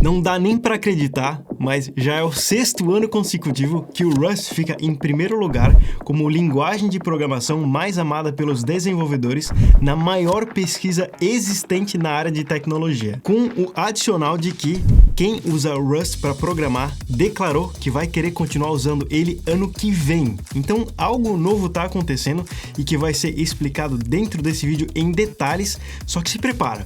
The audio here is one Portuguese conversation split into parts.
Não dá nem para acreditar, mas já é o 6º ano consecutivo que o Rust fica em primeiro lugar como linguagem de programação mais amada pelos desenvolvedores na maior pesquisa existente na área de tecnologia, com o adicional de que quem usa o Rust para programar declarou que vai querer continuar usando ele ano que vem. Então algo novo está acontecendo e que vai ser explicado dentro desse vídeo em detalhes, só que se prepara,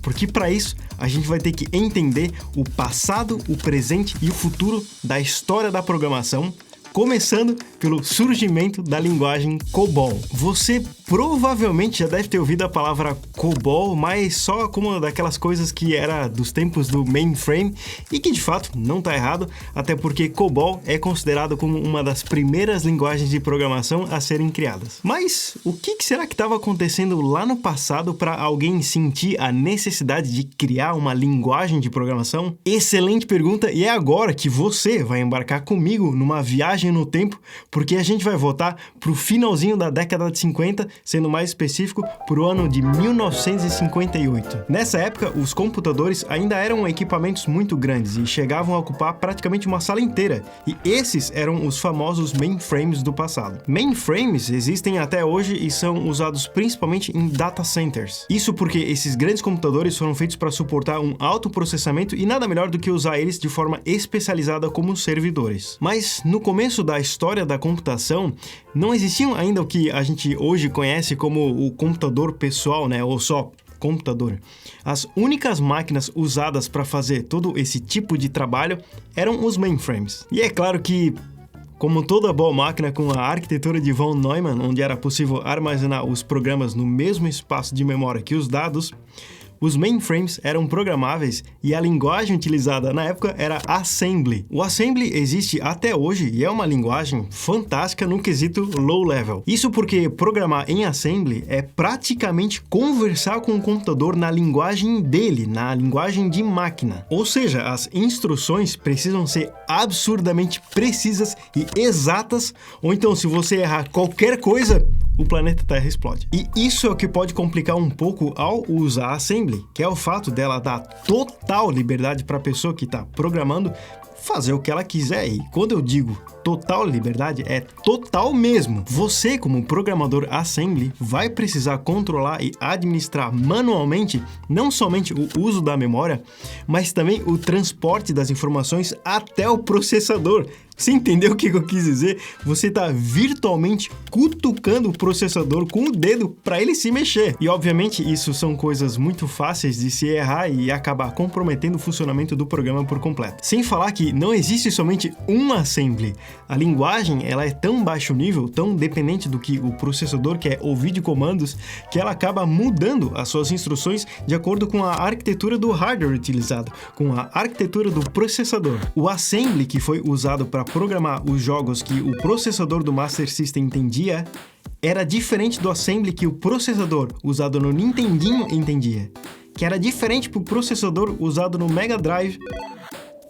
porque para isso a gente vai ter que entender o passado, o presente e o futuro da história da programação, começando pelo surgimento da linguagem COBOL. Você provavelmente já deve ter ouvido a palavra COBOL, mas só como uma daquelas coisas que era dos tempos do mainframe e que de fato não está errado, até porque COBOL é considerado como uma das primeiras linguagens de programação a serem criadas. Mas o que será que estava acontecendo lá no passado para alguém sentir a necessidade de criar uma linguagem de programação? Excelente pergunta, e é agora que você vai embarcar comigo numa viagem no tempo, porque a gente vai voltar para o finalzinho da década de 50, sendo mais específico, para o ano de 1958. Nessa época, os computadores ainda eram equipamentos muito grandes e chegavam a ocupar praticamente uma sala inteira, e esses eram os famosos mainframes do passado. Mainframes existem até hoje e são usados principalmente em data centers. Isso porque esses grandes computadores foram feitos para suportar um alto processamento e nada melhor do que usar eles de forma especializada como servidores. Mas no começo da história da computação, não existiam ainda o que a gente hoje conhece como o computador pessoal, né? Ou só computador. As únicas máquinas usadas para fazer todo esse tipo de trabalho eram os mainframes. E é claro que, como toda boa máquina com a arquitetura de von Neumann, onde era possível armazenar os programas no mesmo espaço de memória que os dados, os mainframes eram programáveis e a linguagem utilizada na época era Assembly. O Assembly existe até hoje e é uma linguagem fantástica no quesito low level. Isso porque programar em Assembly é praticamente conversar com o computador na linguagem dele, na linguagem de máquina. Ou seja, as instruções precisam ser absurdamente precisas e exatas, ou então se você errar qualquer coisa, o planeta Terra explode. E isso é o que pode complicar um pouco ao usar Assembly, que é o fato dela dar total liberdade para a pessoa que está programando fazer o que ela quiser. E quando eu digo total liberdade, é total mesmo. Você, como programador Assembly, vai precisar controlar e administrar manualmente não somente o uso da memória, mas também o transporte das informações até o processador. Você entendeu o que eu quis dizer? Você está virtualmente cutucando o processador com o dedo para ele se mexer. E obviamente isso são coisas muito fáceis de se errar e acabar comprometendo o funcionamento do programa por completo. Sem falar que não existe somente um assembly. A linguagem ela é tão baixo nível, tão dependente do que o processador quer ouvir de comandos, que ela acaba mudando as suas instruções de acordo com a arquitetura do hardware utilizado, com a arquitetura do processador. O assembly que foi usado para programar os jogos que o processador do Master System entendia era diferente do assembly que o processador usado no Nintendinho entendia, que era diferente para o processador usado no Mega Drive,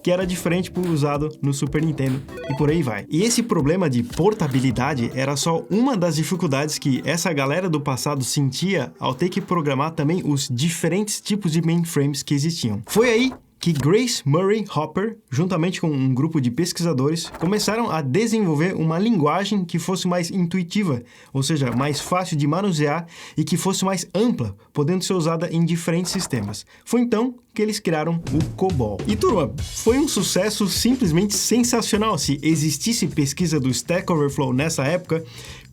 que era diferente para o usado no Super Nintendo, e por aí vai. E esse problema de portabilidade era só uma das dificuldades que essa galera do passado sentia ao ter que programar também os diferentes tipos de mainframes que existiam. Foi aí que Grace Murray Hopper, juntamente com um grupo de pesquisadores, começaram a desenvolver uma linguagem que fosse mais intuitiva, ou seja, mais fácil de manusear e que fosse mais ampla, podendo ser usada em diferentes sistemas. Foi então que eles criaram o COBOL. E turma, foi um sucesso simplesmente sensacional. Se existisse pesquisa do Stack Overflow nessa época,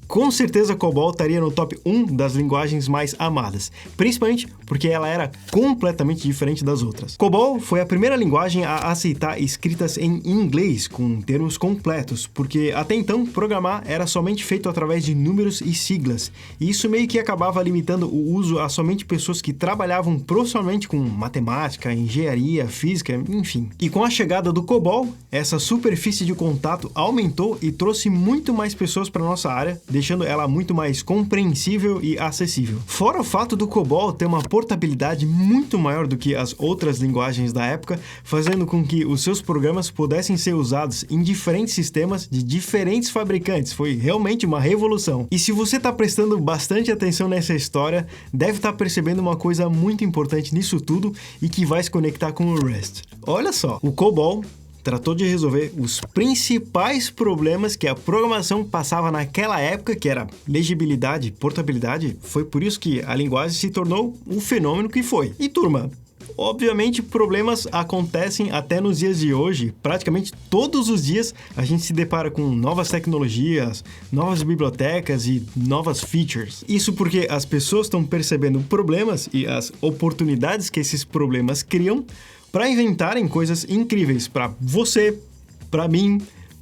com certeza COBOL estaria no top 1 das linguagens mais amadas, principalmente porque ela era completamente diferente das outras. COBOL foi a primeira linguagem a aceitar escritas em inglês, com termos completos, porque até então programar era somente feito através de números e siglas, e isso meio que acabava limitando o uso a somente pessoas que trabalhavam profissionalmente com matemática, engenharia, física, enfim. E com a chegada do COBOL, essa superfície de contato aumentou e trouxe muito mais pessoas para nossa área, deixando deixando ela muito mais compreensível e acessível. Fora o fato do COBOL ter uma portabilidade muito maior do que as outras linguagens da época, fazendo com que os seus programas pudessem ser usados em diferentes sistemas de diferentes fabricantes. Foi realmente uma revolução. E se você está prestando bastante atenção nessa história, deve estar percebendo uma coisa muito importante nisso tudo e que vai se conectar com o Rust. Olha só, o COBOL tratou de resolver os principais problemas que a programação passava naquela época, que era legibilidade e portabilidade. Foi por isso que a linguagem se tornou o fenômeno que foi. E turma, obviamente problemas acontecem até nos dias de hoje. Praticamente todos os dias a gente se depara com novas tecnologias, novas bibliotecas e novas features. Isso porque as pessoas estão percebendo problemas e as oportunidades que esses problemas criam para inventarem coisas incríveis para você, para mim,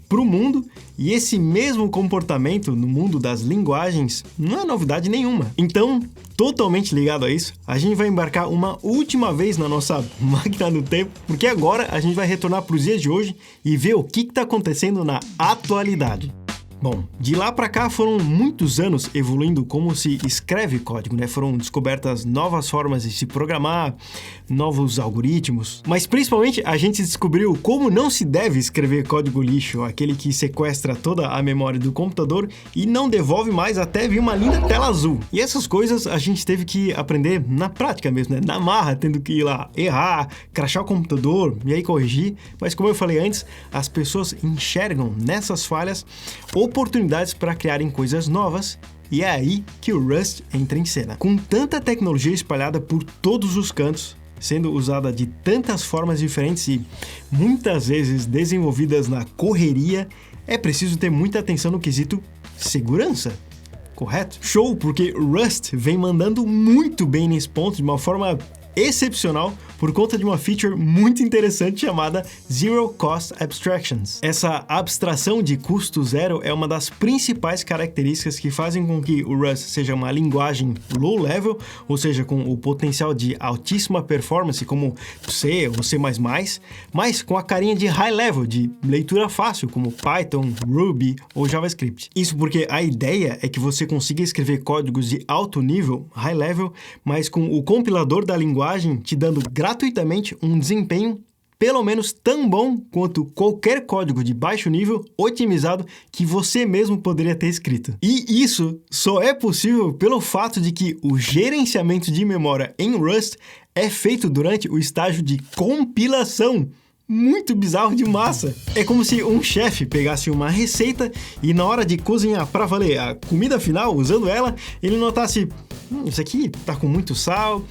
para o mundo, e esse mesmo comportamento no mundo das linguagens não é novidade nenhuma. Então, totalmente ligado a isso, a gente vai embarcar uma última vez na nossa máquina do tempo, porque agora a gente vai retornar para os dias de hoje e ver o que está acontecendo na atualidade. Bom, de lá para cá foram muitos anos evoluindo como se escreve código, né? Foram descobertas novas formas de se programar, novos algoritmos, mas principalmente a gente descobriu como não se deve escrever código lixo, aquele que sequestra toda a memória do computador e não devolve mais até vir uma linda tela azul. E essas coisas a gente teve que aprender na prática mesmo, né? Na marra, tendo que ir lá errar, crashar o computador e aí corrigir, mas como eu falei antes, as pessoas enxergam nessas falhas oportunidades para criarem coisas novas, e é aí que o Rust entra em cena. Com tanta tecnologia espalhada por todos os cantos, sendo usada de tantas formas diferentes e muitas vezes desenvolvidas na correria, é preciso ter muita atenção no quesito segurança. Correto? Show, porque Rust vem mandando muito bem nesse ponto de uma forma excepcional por conta de uma feature muito interessante chamada Zero Cost Abstractions. Essa abstração de custo zero é uma das principais características que fazem com que o Rust seja uma linguagem low level, ou seja, com o potencial de altíssima performance como C ou C++, mas com a carinha de high level, de leitura fácil, como Python, Ruby ou JavaScript. Isso porque a ideia é que você consiga escrever códigos de alto nível, high level, mas com o compilador da linguagem te dando gratuitamente um desempenho pelo menos tão bom quanto qualquer código de baixo nível otimizado que você mesmo poderia ter escrito. E isso só é possível pelo fato de que o gerenciamento de memória em Rust é feito durante o estágio de compilação. Muito bizarro de massa. É como se um chefe pegasse uma receita e na hora de cozinhar para valer a comida final, usando ela, ele notasse, isso aqui tá com muito sal,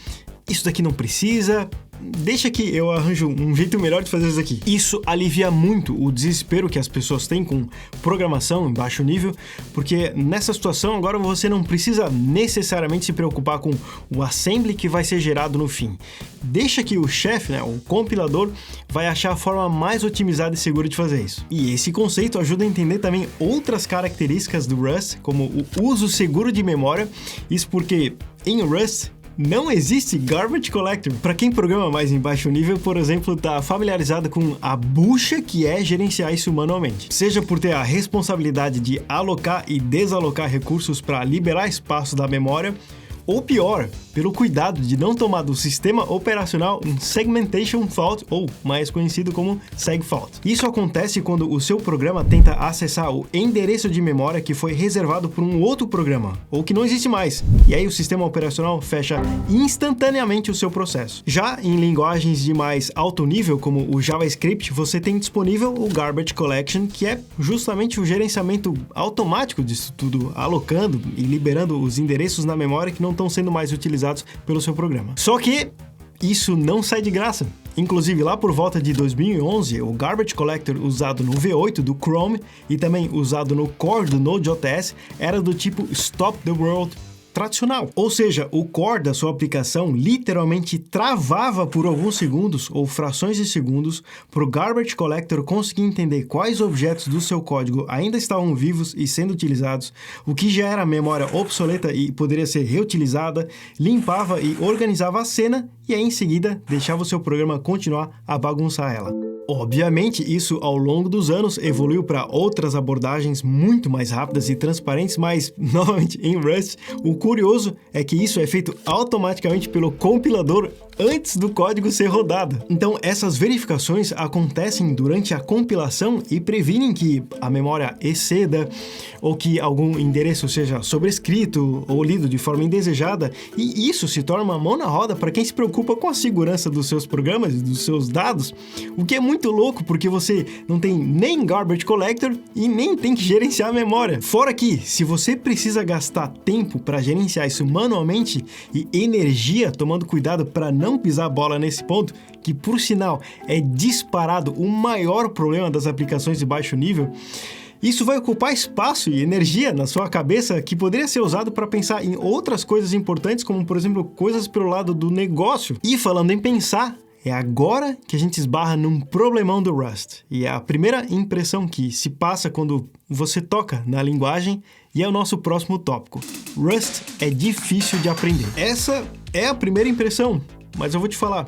isso daqui não precisa, deixa que eu arranjo um jeito melhor de fazer isso aqui. Isso alivia muito o desespero que as pessoas têm com programação em baixo nível, porque nessa situação agora você não precisa necessariamente se preocupar com o assembly que vai ser gerado no fim. Deixa que o chefe, né, o compilador, vai achar a forma mais otimizada e segura de fazer isso. E esse conceito ajuda a entender também outras características do Rust, como o uso seguro de memória, isso porque em Rust não existe garbage collector. Para quem programa mais em baixo nível, por exemplo, está familiarizado com a bucha que é gerenciar isso manualmente. Seja por ter a responsabilidade de alocar e desalocar recursos para liberar espaço da memória, ou pior, pelo cuidado de não tomar do sistema operacional um segmentation fault, ou mais conhecido como segfault. Isso acontece quando o seu programa tenta acessar o endereço de memória que foi reservado por um outro programa, ou que não existe mais, e aí o sistema operacional fecha instantaneamente o seu processo. Já em linguagens de mais alto nível, como o JavaScript, você tem disponível o Garbage Collection, que é justamente o gerenciamento automático disso tudo, alocando e liberando os endereços na memória que não estão sendo mais utilizados pelo seu programa. Só que isso não sai de graça. Inclusive, lá por volta de 2011, o Garbage Collector usado no V8 do Chrome e também usado no core do Node.js era do tipo Stop the World tradicional. Ou seja, o core da sua aplicação literalmente travava por alguns segundos ou frações de segundos para o Garbage Collector conseguir entender quais objetos do seu código ainda estavam vivos e sendo utilizados, o que já era memória obsoleta e poderia ser reutilizada, limpava e organizava a cena e aí em seguida deixava o seu programa continuar a bagunçar ela. Obviamente, isso ao longo dos anos evoluiu para outras abordagens muito mais rápidas e transparentes, mas, novamente, em Rust, o curioso é que isso é feito automaticamente pelo compilador antes do código ser rodado. Então, essas verificações acontecem durante a compilação e previnem que a memória exceda ou que algum endereço seja sobrescrito ou lido de forma indesejada, e isso se torna uma mão na roda para quem se preocupa com a segurança dos seus programas e dos seus dados, o que é muito louco porque você não tem nem garbage collector e nem tem que gerenciar a memória. Fora que, se você precisa gastar tempo para gerenciar isso manualmente e energia tomando cuidado para não pisar a bola nesse ponto, que por sinal é disparado o maior problema das aplicações de baixo nível, isso vai ocupar espaço e energia na sua cabeça que poderia ser usado para pensar em outras coisas importantes, como por exemplo coisas pelo lado do negócio. E falando em pensar, é agora que a gente esbarra num problemão do Rust. E é a primeira impressão que se passa quando você toca na linguagem e é o nosso próximo tópico. Rust é difícil de aprender. Essa é a primeira impressão, mas eu vou te falar.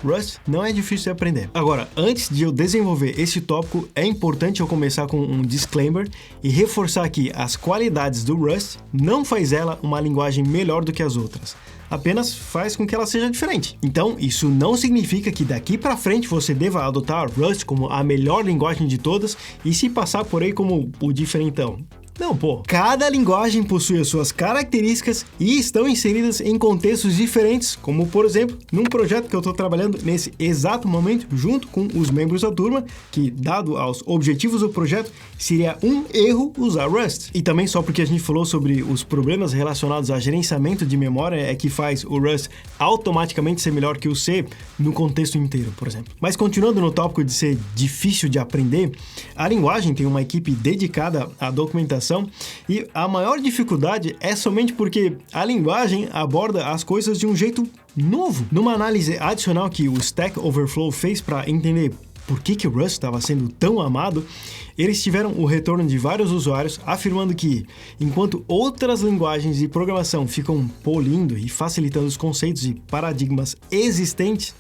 Rust não é difícil de aprender. Agora, antes de eu desenvolver esse tópico, é importante eu começar com um disclaimer e reforçar que as qualidades do Rust não faz ela uma linguagem melhor do que as outras. Apenas faz com que ela seja diferente. Então, isso não significa que daqui para frente você deva adotar Rust como a melhor linguagem de todas e se passar por aí como o diferentão. Não, pô. Cada linguagem possui as suas características e estão inseridas em contextos diferentes, como, por exemplo, num projeto que eu estou trabalhando nesse exato momento, junto com os membros da turma, que, dado aos objetivos do projeto, seria um erro usar Rust. E também só porque a gente falou sobre os problemas relacionados a gerenciamento de memória é que faz o Rust automaticamente ser melhor que o C no contexto inteiro, por exemplo. Mas continuando no tópico de ser difícil de aprender, a linguagem tem uma equipe dedicada à documentação e a maior dificuldade é somente porque a linguagem aborda as coisas de um jeito novo. Numa análise adicional que o Stack Overflow fez para entender por que o Rust estava sendo tão amado, eles tiveram o retorno de vários usuários afirmando que, enquanto outras linguagens de programação ficam polindo e facilitando os conceitos e paradigmas existentes,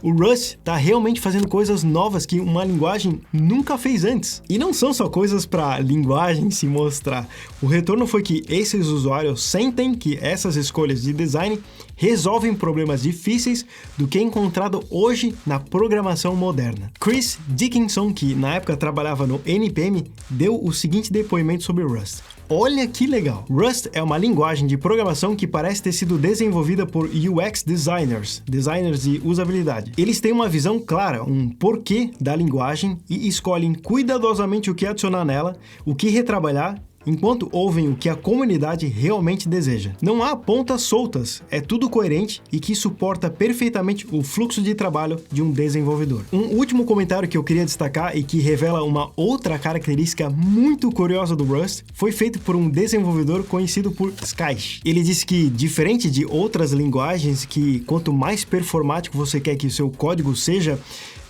o Rust está realmente fazendo coisas novas que uma linguagem nunca fez antes. E não são só coisas para a linguagem se mostrar. O retorno foi que esses usuários sentem que essas escolhas de design resolvem problemas difíceis do que é encontrado hoje na programação moderna. Chris Dickinson, que na época trabalhava no NPM, deu o seguinte depoimento sobre o Rust. Olha que legal! Rust é uma linguagem de programação que parece ter sido desenvolvida por UX designers de usabilidade. Eles têm uma visão clara, um porquê da linguagem e escolhem cuidadosamente o que adicionar nela, o que retrabalhar, enquanto ouvem o que a comunidade realmente deseja. Não há pontas soltas, é tudo coerente e que suporta perfeitamente o fluxo de trabalho de um desenvolvedor. Um último comentário que eu queria destacar e que revela uma outra característica muito curiosa do Rust foi feito por um desenvolvedor conhecido por Skysh. Ele disse que, diferente de outras linguagens que quanto mais performático você quer que o seu código seja,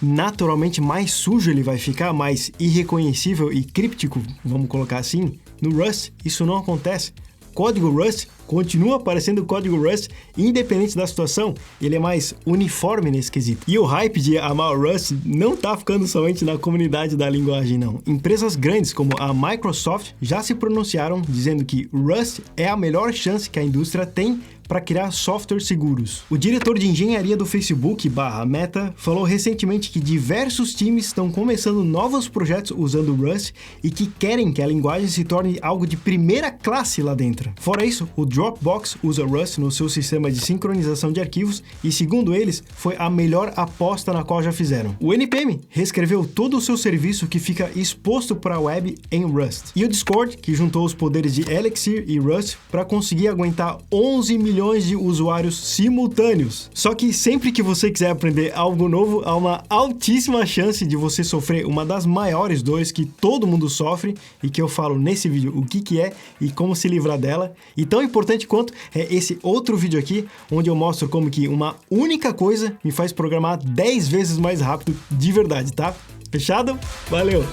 naturalmente mais sujo ele vai ficar, mais irreconhecível e críptico, vamos colocar assim. No Rust, isso não acontece. Código Rust continua parecendo código Rust, independente da situação, ele é mais uniforme nesse quesito. E o hype de amar o Rust não tá ficando somente na comunidade da linguagem, não. Empresas grandes como a Microsoft já se pronunciaram dizendo que Rust é a melhor chance que a indústria tem para criar softwares seguros. O diretor de engenharia do Facebook, Meta, falou recentemente que diversos times estão começando novos projetos usando Rust e que querem que a linguagem se torne algo de primeira classe lá dentro. Fora isso, o Dropbox usa Rust no seu sistema de sincronização de arquivos e, segundo eles, foi a melhor aposta na qual já fizeram. O NPM reescreveu todo o seu serviço que fica exposto para a web em Rust. E o Discord, que juntou os poderes de Elixir e Rust para conseguir aguentar 11 milhões de usuários simultâneos. Só que sempre que você quiser aprender algo novo, há uma altíssima chance de você sofrer uma das maiores dores que todo mundo sofre e que eu falo nesse vídeo o que é e como se livrar dela. E tão importante quanto é esse outro vídeo aqui, onde eu mostro como que uma única coisa me faz programar 10 vezes mais rápido de verdade, tá? Fechado? Valeu!